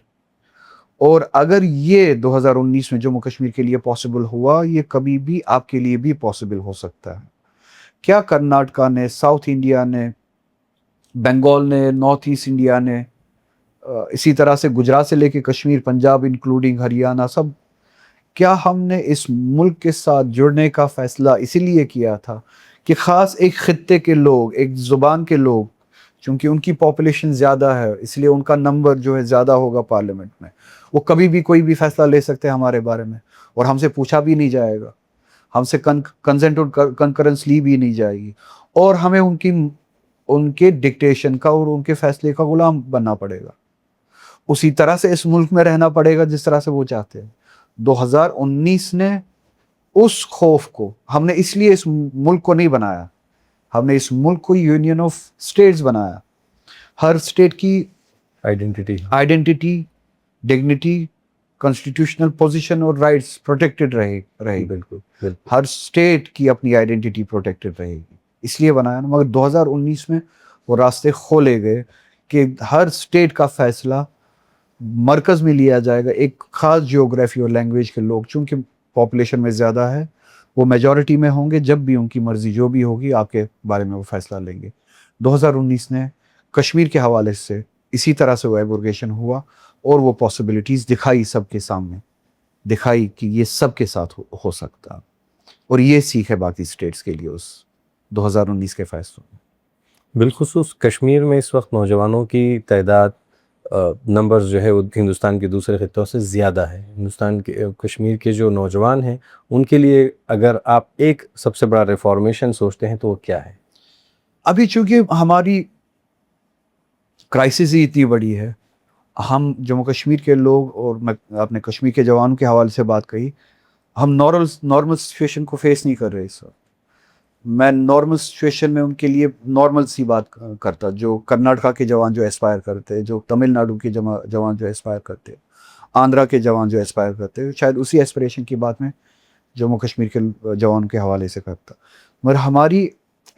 اور اگر یہ 2019 میں جموں کشمیر کے لیے پاسبل ہوا, یہ کبھی بھی آپ کے لیے بھی پاسبل ہو سکتا ہے. کیا کرناٹکا نے, ساؤتھ انڈیا نے, بنگال نے, نارتھ ایسٹ انڈیا نے, اسی طرح سے گجرات سے لے کے کشمیر, پنجاب انکلوڈنگ ہریانہ, سب, کیا ہم نے اس ملک کے ساتھ جڑنے کا فیصلہ اسی لیے کیا تھا کہ خاص ایک خطے کے لوگ, ایک زبان کے لوگ, چونکہ ان کی پاپولیشن زیادہ ہے اس لیے ان کا نمبر جو ہے زیادہ ہوگا پارلیمنٹ میں, وہ کبھی بھی کوئی بھی فیصلہ لے سکتے ہیں ہمارے بارے میں, اور ہم سے پوچھا بھی نہیں جائے گا, ہم سے کنسنٹ اور کنکرنس لی بھی نہیں جائے گی, اور ہمیں ان کے ڈکٹیشن کا اور ان کے فیصلے کا غلام بننا پڑے گا. اسی طرح سے اس ملک میں رہنا پڑے گا جس طرح سے وہ چاہتے ہیں. 2019 نے اس خوف کو, ہم نے اس لیے اس ملک کو نہیں بنایا, ہم نے اس ملک کو یونین آف اسٹیٹس بنایا. ہر اسٹیٹ کی آئیڈینٹی, ڈگنیٹی, کانسٹیٹیوشنل پوزیشن اور رائٹس پروٹیکٹڈ رہے. بالکل ہر اسٹیٹ کی اپنی آئیڈینٹی پروٹیکٹڈ رہے گی, اس لیے بنایا نا. مگر 2019 میں وہ راستے کھولے گئے کہ ہر اسٹیٹ کا فیصلہ مرکز میں لیا جائے گا. ایک خاص جیوگرافی اور لینگویج کے لوگ چونکہ پاپولیشن میں زیادہ ہے, وہ میجورٹی میں ہوں گے, جب بھی ان کی مرضی جو بھی ہوگی آپ کے بارے میں وہ فیصلہ لیں گے. 2019 نے کشمیر کے حوالے سے اسی طرح سے وہ ایبروگیشن ہوا, اور وہ پاسبلٹیز دکھائی, سب کے سامنے دکھائی کہ یہ سب کے ساتھ ہو سکتا. اور یہ سیکھ ہے باقی اسٹیٹس کے لیے اس 2019 کے فیصلوں میں. بالخصوص کشمیر میں اس وقت نوجوانوں کی تعداد نمبرز جو ہے وہ ہندوستان کے دوسرے خطوں سے زیادہ ہے. ہندوستان کے کشمیر کے جو نوجوان ہیں ان کے لیے اگر آپ ایک سب سے بڑا ریفارمیشن سوچتے ہیں تو وہ کیا ہے؟ ابھی چونکہ ہماری کرائسس ہی اتنی بڑی ہے، ہم جموں کشمیر کے لوگ، اور میں اپنے کشمیر کے جوانوں کے حوالے سے بات کہی، ہم نارمل سچویشن کو فیس نہیں کر رہے اس وقت. میں نارمل سچویشن میں ان کے لیے نارمل سی بات کرتا، جو کرناٹکا کے جوان جو ایسپائر کرتے، جو تمل ناڈو کے جوان جو ایسپائر کرتے، آندھرا کے جوان جو ایسپائر کرتے، شاید اسی ایسپریشن کی بات میں جموں کشمیر کے جوانوں کے حوالے سے کرتا. مگر ہماری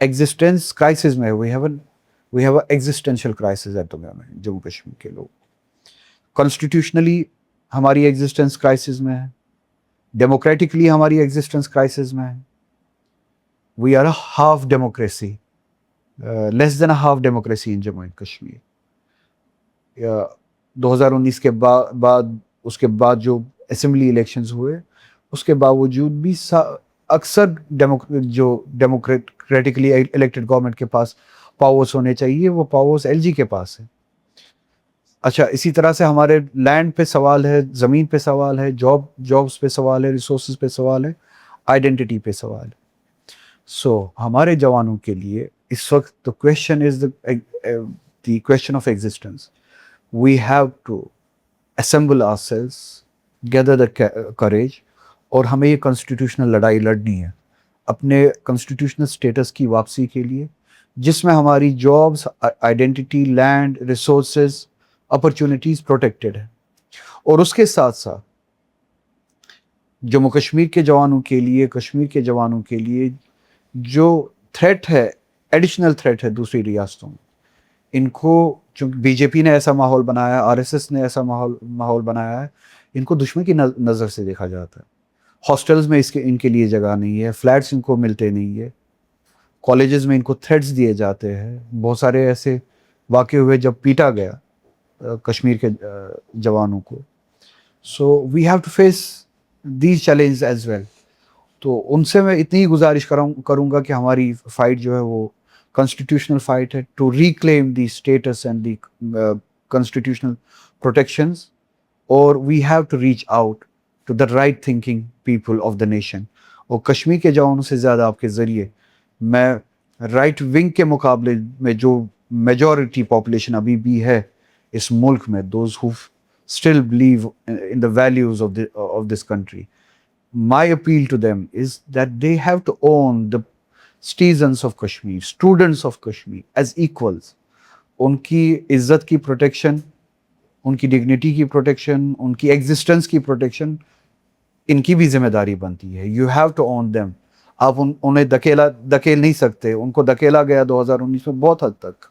ایگزسٹنس کرائسس میں we have a existential crisis at the moment. Jammu Kashmir کے لوگ کانسٹیٹیوشنلی ہماری ایگزسٹنس کرائسس میں ہے، ڈیموکریٹکلی ہماری ایگزسٹنس کرائسس میں ہے. We are a half democracy, less than a half democracy in Jammu and Kashmir. 2019 کے بعد اس کے بعد جو اسمبلی الیکشنز ہوئے، اس کے باوجود بھی اکثر جو ڈیموکریٹکلی الیکٹڈ گورنمنٹ کے پاس پاورز ہونے چاہیے، وہ پاورز ایل جی کے پاس ہے. اچھا، اسی طرح سے ہمارے لینڈ پہ سوال ہے، زمین پہ سوال ہے، جابس پہ سوال ہے، ریسورسز پہ سوال ہے، آئیڈینٹی پہ سوال ہے. سو ہمارے جوانوں کے لیے اس وقت the question is the question of existence. We have to assemble ourselves, gather the courage، اور ہمیں یہ کانسٹیٹیوشنل لڑائی لڑنی ہے اپنے کانسٹیٹیوشنل اسٹیٹس کی واپسی کے لیے، جس میں ہماری jobs, identity, land, resources, opportunities protected ہے. اور اس کے ساتھ ساتھ جموں کشمیر کے جوانوں کے لیے، کشمیر کے جوانوں کے لیے جو تھریٹ ہے، ایڈیشنل تھریٹ ہے دوسری ریاستوں میں، ان کو چونکہ بی جے پی نے ایسا ماحول بنایا، آر ایس ایس نے ایسا ماحول بنایا ہے، ان کو دشمن کی نظر سے دیکھا جاتا ہے. ہاسٹلز میں ان کے لیے جگہ نہیں ہے، فلیٹس ان کو ملتے نہیں ہے، کالجز میں ان کو تھریٹس دیے جاتے ہیں. بہت سارے ایسے واقع ہوئے جب پیٹا گیا کشمیر کے جوانوں کو. So we have to face these challenges as well. تو ان سے میں اتنی گزارش کروں گا کہ ہماری فائٹ جو ہے وہ کانسٹیٹیوشنل فائٹ ہے، to reclaim the status and the constitutional protections. اور we have to reach out to the right thinking people of the nation. اور کشمیر کے جوانوں سے زیادہ آپ کے ذریعے میں رائٹ ونگ کے مقابلے میں جو میجورٹی پاپولیشن ابھی بھی ہے اس ملک میں، those who still believe in the values of this country, my appeal to them is that they have to own the citizens of Kashmir, students of Kashmir as equals. ان کی عزت کی پروٹیکشن، ان کی ڈگنیٹی کی پروٹیکشن، ان کی ایگزسٹنس کی پروٹیکشن ان کی بھی ذمہ داری بنتی ہے. You have to own them. آپ انہیں دھکیل نہیں سکتے. ان کو دھکیلا گیا 2019 میں بہت حد تک.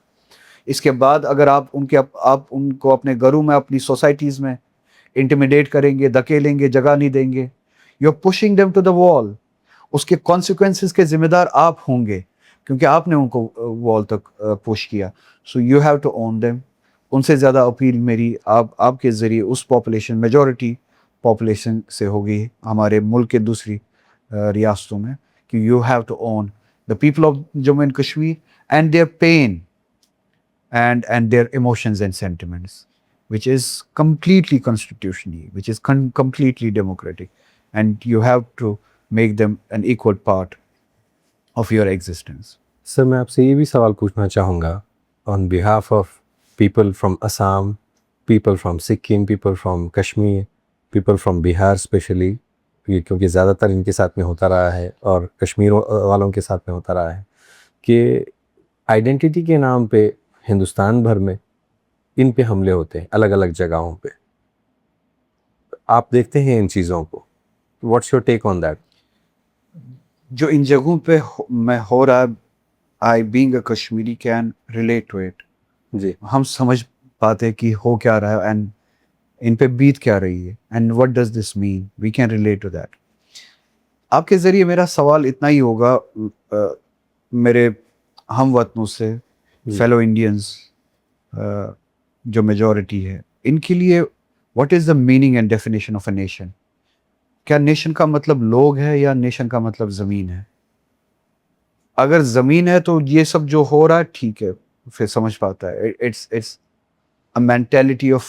اس کے بعد اگر آپ ان کو اپنے گھروں میں، اپنی سوسائٹیز میں انٹیمیڈیٹ کریں گے، دھکیلیں گے، جگہ نہیں دیں گے، you are pushing them to the wall. اس کے کانسیکوینسز کے ذمہ دار آپ ہوں گے، کیونکہ آپ نے ان کو وال تک پش کیا. So you have to own them. ان سے زیادہ اپیل میری آپ کے ذریعے اس پاپولیشن، میجورٹی پاپولیشن سے ہوگی ہمارے ملک کے دوسری ریاستوں میں، کہ you have to own the people of Jammu and Kashmir and their pain and their emotions and sentiments, which is completely constitutional, which is completely democratic, and you have to make them an equal part of your existence. Sir میں آپ سے یہ بھی سوال پوچھنا چاہوں گا on behalf of people from Assam, people from Sikkim, people from Kashmir, people from Bihar especially, کیونکہ زیادہ تر ان کے ساتھ میں ہوتا رہا ہے اور کشمیر والوں کے ساتھ میں ہوتا رہا ہے، کہ آئیڈینٹی کے نام پہ ہندوستان بھر میں ان پہ حملے ہوتے ہیں الگ الگ جگہوں پہ. آپ دیکھتے ہیں ان چیزوں کو، what's your take on that? جو ان جگہوں پہ میں ہو رہا ہے، I being a Kashmiri can relate to it. جی، ہم سمجھ پاتے کہ ہو کیا رہا ہے اینڈ ان پہ بیت کیا رہی ہے، and what does this mean, we can relate to that. آپ کے ذریعے میرا سوال اتنا ہی ہوگا میرے ہم وطنوں سے، فیلو انڈینز جو میجورٹی ہے، ان کے لیے what is the meaning and definition of a nation? کیا نیشن کا مطلب لوگ ہے یا نیشن کا مطلب زمین ہے؟ اگر زمین ہے تو یہ سب جو ہو رہا ہے ٹھیک ہے، پھر سمجھ پاتا ہے. It's a mentality of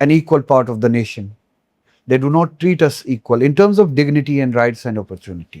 an equal part of the nation. They do not treat us equal in terms of dignity and rights and opportunity.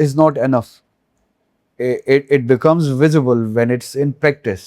is not enough. It becomes visible when it's in practice.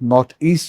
North East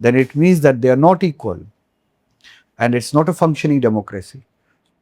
Then it means that they are not equal. And it's not a functioning democracy.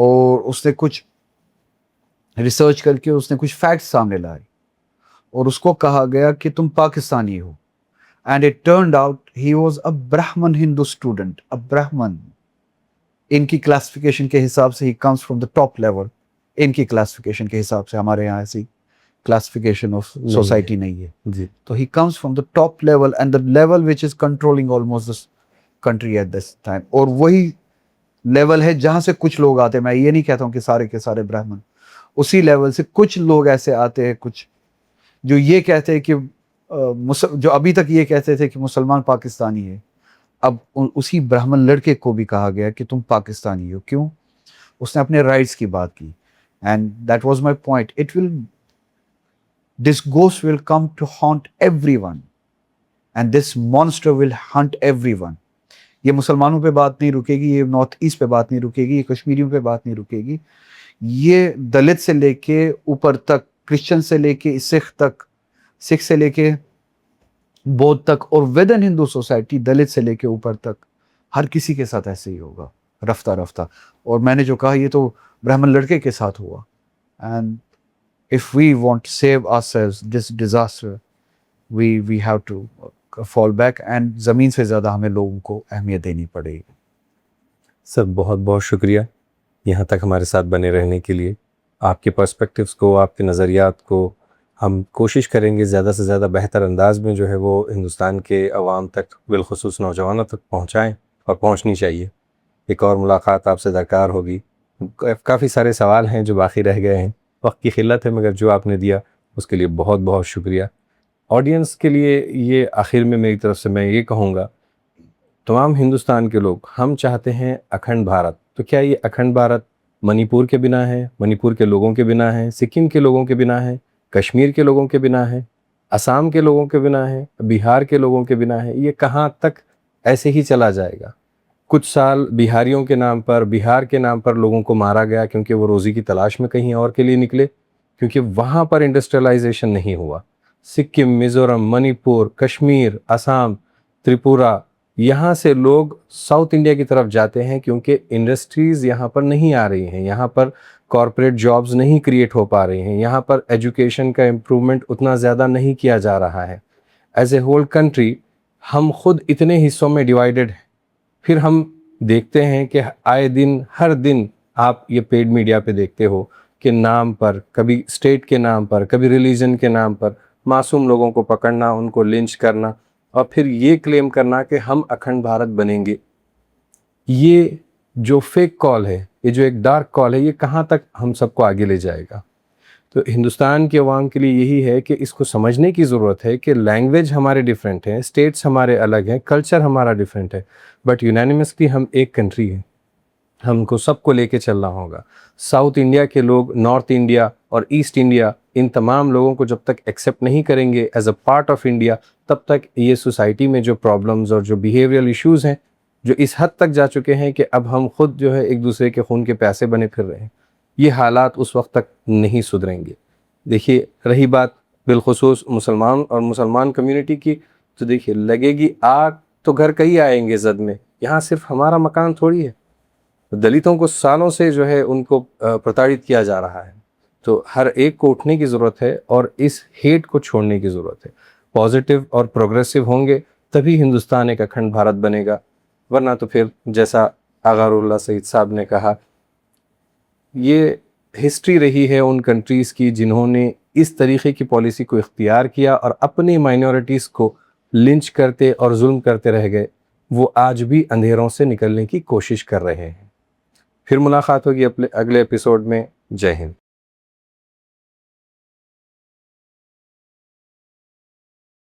اور اس نے کچھ ریسرچ کر کے اس نے کچھ فیکٹس سامنے لائے اور اس کو کہا گیا کہ تم پاکستانی ہو. And it turned out he was a Brahmin Hindu student, اے برہمن. ان کی کلاسیفیکیشن کے حساب سے ہی comes from the top level. ان کی کلاسیفیکیشن کے حساب سے, ہمارے یہاں ایسی کلاسیفیکیشن آف سوسائٹی نہیں ہے جی. تو he comes from the top level and the level which is controlling almost this country at this time. اور وہی لیول ہے جہاں سے کچھ لوگ آتے ہیں. میں یہ نہیں کہتا ہوں کہ سارے کے سارے برہمن, اسی لیول سے کچھ لوگ ایسے آتے ہیں, کچھ جو یہ کہتے ہیں کہ جو ابھی تک یہ کہتے تھے کہ مسلمان پاکستانی ہے, اب اسی برہمن لڑکے کو بھی کہا گیا کہ تم پاکستانی ہو. کیوں؟ اس نے اپنے رائٹس کی بات کی. And that was my point. This ghost will come to haunt everyone and this monster will hunt everyone. یہ مسلمانوں پہ بات نہیں رکے گی, یہ نارتھ ایسٹ پہ بات نہیں رکے گی, یہ کشمیریوں پہ بات نہیں رکے گی. یہ دلت سے لے کے اوپر تک, کرسچن سے لے کے سکھ تک, سکھ سے لے کے بودھ تک, اور with in Hindu society Dalit سے لے کے اوپر تک ہر کسی کے ساتھ ایسے ہی ہوگا رفتہ رفتہ. اور میں نے جو کہا یہ تو برہمن لڑکے کے ساتھ ہوا. And if we want to save ourselves this disaster, we have to fall back, and زمین سے زیادہ ہمیں لوگوں کو اہمیت دینی پڑے گی. سر بہت بہت شکریہ یہاں تک ہمارے ساتھ بنے رہنے کے لیے. آپ کے پرسپیکٹیوز کو, آپ کے نظریات کو ہم کوشش کریں گے زیادہ سے زیادہ بہتر انداز میں جو ہے وہ ہندوستان کے عوام تک, بالخصوص نوجوانوں تک پہنچائیں, اور پہنچنی چاہیے. ایک اور ملاقات آپ سے درکار ہوگی. کافی سارے سوال ہیں جو باقی رہ گئے ہیں, وقت کی قلت ہے, مگر جو آپ نے دیا اس کے لیے بہت بہت شکریہ. آڈینس کے لیے یہ آخر میں میری طرف سے میں یہ کہوں گا, تمام ہندوستان کے لوگ ہم چاہتے ہیں اکھنڈ بھارت. تو کیا یہ اکھنڈ بھارت منی پور کے بنا ہے, منی پور کے لوگوں کے بنا ہے, سکم کے لوگوں کے بنا ہے, کشمیر کے لوگوں کے بنا ہے, آسام کے لوگوں کے بنا ہے, بہار کے لوگوں کے بنا ہے؟ یہ کہاں تک ایسے ہی چلا جائے گا؟ کچھ سال بہاریوں کے نام پر, بہار کے نام پر لوگوں کو مارا گیا کیونکہ وہ روزی کی تلاش میں کہیں اور کے لیے نکلے, کیونکہ وہاں پر انڈسٹریلائزیشن نہیں ہوا. سکم, میزورم, منی پور, کشمیر, آسام, تریپورہ, یہاں سے لوگ ساؤتھ انڈیا کی طرف جاتے ہیں کیونکہ انڈسٹریز یہاں پر نہیں آ رہی ہیں, یہاں پر کارپوریٹ جابز نہیں کریٹ ہو پا رہی ہیں, یہاں پر ایجوکیشن کا امپرومنٹ اتنا زیادہ نہیں کیا جا رہا ہے. ایز اے ہول کنٹری ہم خود اتنے حصوں میں ڈیوائیڈڈ ہیں. پھر ہم دیکھتے ہیں کہ آئے دن, ہر دن آپ یہ پیڈ میڈیا پہ دیکھتے ہو کہ نام پر, کبھی اسٹیٹ کے نام پر, کبھی ریلیجن کے نام پر معصوم لوگوں کو پکڑنا, ان کو لنچ کرنا, اور پھر یہ کلیم کرنا کہ ہم اکھنڈ بھارت بنیں گے. یہ جو فیک کال ہے, یہ جو ایک ڈارک کال ہے, یہ کہاں تک ہم سب کو آگے لے جائے گا؟ تو ہندوستان کے عوام کے لیے یہی ہے کہ اس کو سمجھنے کی ضرورت ہے کہ لینگویج ہمارے ڈیفرنٹ ہیں, اسٹیٹس ہمارے الگ ہیں, کلچر ہمارا ڈیفرنٹ ہے, بٹ یونانیمسلی ہم ایک کنٹری ہیں. ہم کو سب کو لے کے چلنا ہوگا. ساؤتھ انڈیا کے لوگ نارتھ انڈیا اور ایسٹ انڈیا, ان تمام لوگوں کو جب تک ایکسیپٹ نہیں کریں گے as a part of India, تب تک یہ سوسائٹی میں جو پرابلمز اور جو بیہیویئرل ایشوز ہیں جو اس حد تک جا چکے ہیں کہ اب ہم خود جو ہے ایک دوسرے کے خون کے پیاسے بنے پھر رہے ہیں, یہ حالات اس وقت تک نہیں سدھریں گے. دیکھیے, رہی بات بالخصوص مسلمان اور مسلمان کمیونٹی کی, تو دیکھیے لگے گی آگ تو گھر کئی آئیں گے زد میں. یہاں صرف ہمارا مکان تھوڑی ہے. دلتوں کو سالوں سے جو ہے ان کو پرتاڑت کیا جا رہا ہے. تو ہر ایک کو اٹھنے کی ضرورت ہے اور اس ہیٹ کو چھوڑنے کی ضرورت ہے. پازیٹیو اور پروگریسو ہوں گے تبھی ہندوستان ایک اکھنڈ بھارت بنے گا, ورنہ تو پھر جیسا آغا رول اللہ سعید صاحب نے کہا, یہ ہسٹری رہی ہے ان کنٹریز کی جنہوں نے اس طریقے کی پالیسی کو اختیار کیا اور اپنی مائنورٹیز کو لنچ کرتے اور ظلم کرتے رہ گئے. وہ آج بھی اندھیروں سے نکلنے کی کوشش کر رہے ہیں. پھر ملاقات ہوگی اگلے ایپیسوڈ میں. جے ہند.